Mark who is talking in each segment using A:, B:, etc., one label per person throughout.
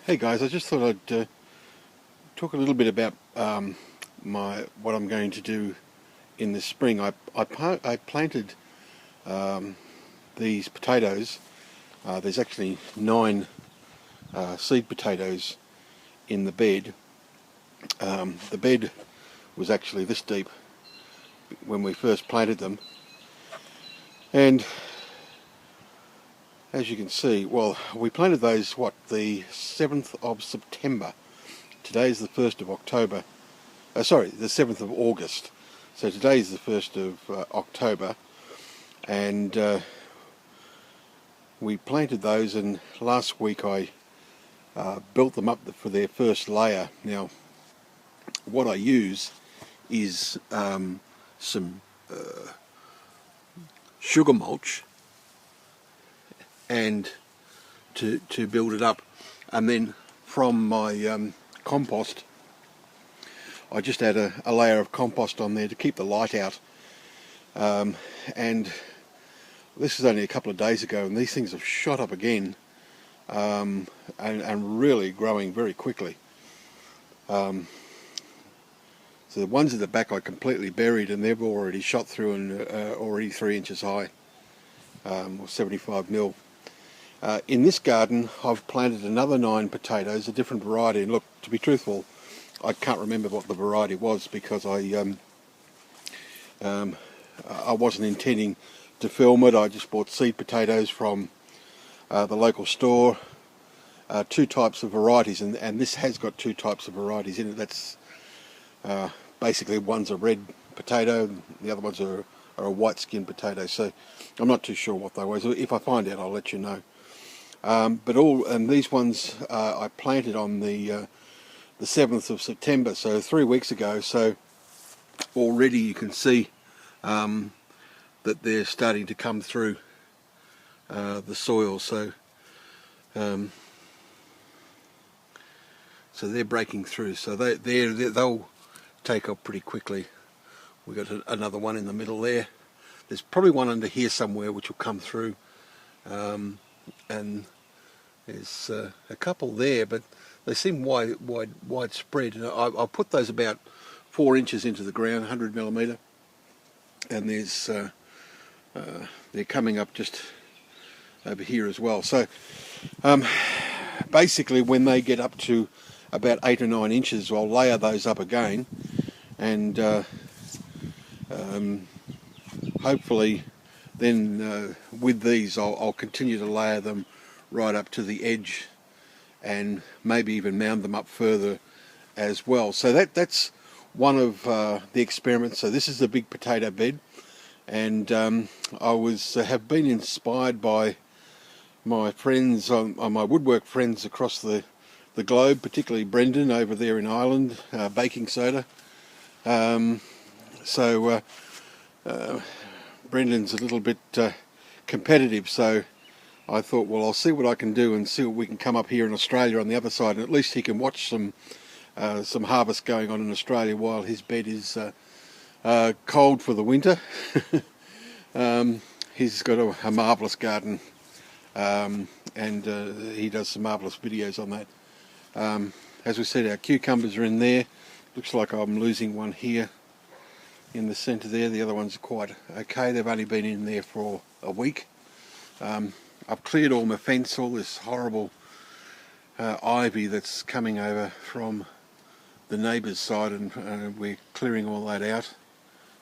A: Hey guys, I just thought I'd talk a little bit about what I'm going to do in the spring. I planted these potatoes. There's actually 9 seed potatoes in the bed. The bed was actually this deep when we first planted them, and as you can see, well, we planted those the 7th of September. Today's the 1st of October. Sorry, the 7th of August. So today is the 1st of October, and we planted those, and last week I built them up for their first layer. Now, what I use is some sugar mulch and to build it up, and then from my compost I just add a layer of compost on there to keep the light out. And this is only a couple of days ago, and these things have shot up again, and really growing very quickly. So the ones at the back I completely buried, and they've already shot through and already 3 inches high, or 75 mil. In this garden I've planted another 9 potatoes, a different variety, and look, to be truthful, I can't remember what the variety was because I wasn't intending to film it. I just bought seed potatoes from the local store, 2 types of varieties, and this has got 2 types of varieties in it. That's basically, one's a red potato, and the other ones are a white skinned potato, so I'm not too sure what they were. So if I find out, I'll let you know. But these ones I planted on the 7th of September, so 3 weeks ago. So already you can see that they're starting to come through the soil. So they're breaking through. So they'll take up pretty quickly. We've got another one in the middle there. There's probably one under here somewhere which will come through, and there's a couple there, but they seem widespread. And I put those about 4 inches into the ground, 100 millimetre, and there's they're coming up just over here as well. So basically, when they get up to about 8 or 9 inches, I'll layer those up again, and hopefully then with these I'll continue to layer them right up to the edge, and maybe even mound them up further as well. So that's one of the experiments. So this is the big potato bed, and I have been inspired by my friends, my woodwork friends across the globe, particularly Brendan over there in Ireland, baking soda. Brendan's a little bit competitive, so I thought, well, I'll see what I can do and see what we can come up here in Australia on the other side, and at least he can watch some harvest going on in Australia while his bed is cold for the winter. He's got a marvellous garden, and he does some marvellous videos on that. As we said, our cucumbers are in there. Looks like I'm losing one here in the centre there. The other ones are quite okay. They've only been in there for a week. I've cleared all my fence, all this horrible ivy that's coming over from the neighbour's side, and we're clearing all that out.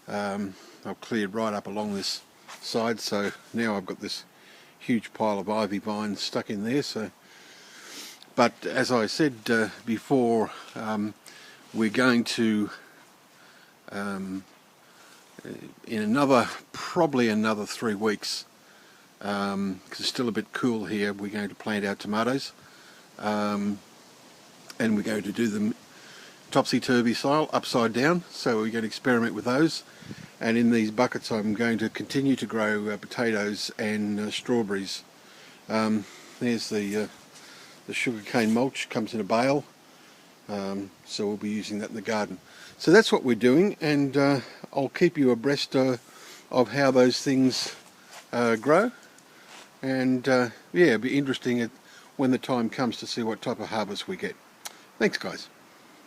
A: I've cleared right up along this side, so now I've got this huge pile of ivy vines stuck in there. But as I said before, we're going to in probably another 3 weeks, because it's still a bit cool here, we're going to plant our tomatoes, and we're going to do them topsy-turvy style, upside down. So we're going to experiment with those, and in these buckets I'm going to continue to grow potatoes and strawberries. There's the sugarcane mulch, comes in a bale, so we'll be using that in the garden. So that's what we're doing, and I'll keep you abreast of how those things grow. And yeah, it'd be interesting when the time comes to see what type of harvest we get. Thanks guys.